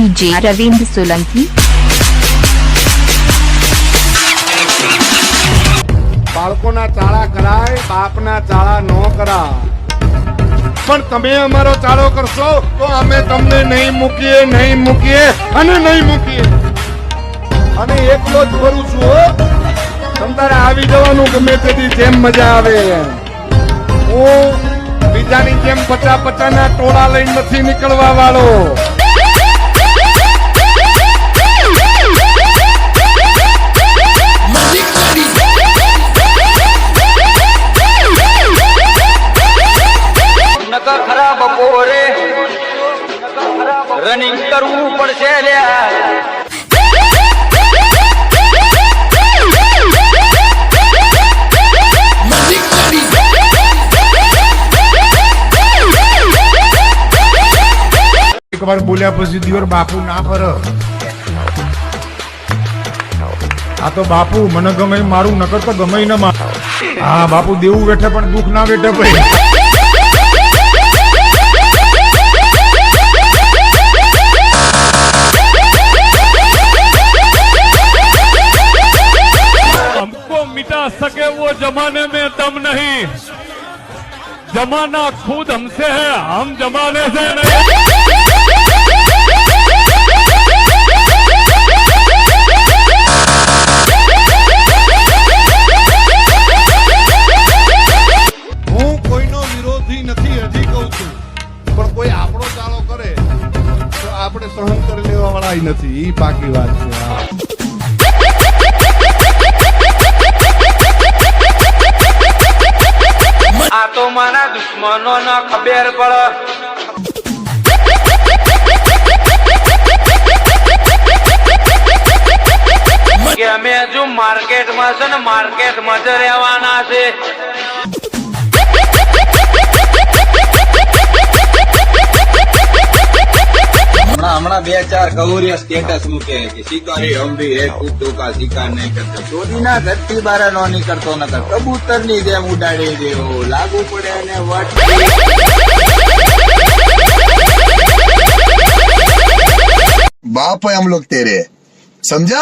DJ Aravind Solanki. બાળકોના ચાળા કરાય, બાપના ચાળા નો કરાય. પણ તમે અમારો ચાળો કરશો તો અમે તમને નહીં મૂકીએ અને નહીં મૂકીએ. અને એકલો જ કરું છું હો. તમારે આવી જવાનું ગમે તેથી જેમ મજા આવે. હું બીજાની જેમ 50 ના ટોળા લઈને નથી નીકળવા વાળો. નકર ખરા બપોરે રનિંગ કરવું પડશે લ્યા. એકવાર બોલ્યા પછી દિયોર બાપુ ના પર. આ તો બાપુ મને ગમે મારું નકર તો ગમે ન માર. હા બાપુ દેવું વેઠે પણ દુઃખ ના વેઠે ભાઈ. हमको मिटा सके वो जमाने में दम नहीं, जमाना खुद हमसे है, हम जमाने से नहीं. હું કોઈનો વિરોધી નથી, હજી કહું છું. પણ કોઈ આપણો ચાલો કરે તો આપણે સહન કરી લેવા વાળા નથી. ઈ બાકી વાત છે. આ તો મારા દુશ્મનો ન ખબર પડે કે અમે હજુ માર્કેટમાં છે ને માર્કેટમાં જ રહેવાના છે. હમણાં 2-4 કૌરિયા સ્ટેટસ મૂકે કે શિકારી હમ ભી હે કૂતોं का शिकार नहीं करते. ચોરીના ઘરથી બહાર નો નીકળતો નકર કબૂતર ની જેમ ઉડાડી દેવો લાગુ પડે અને વટ. बाप है हम लोग तेरे, समझा?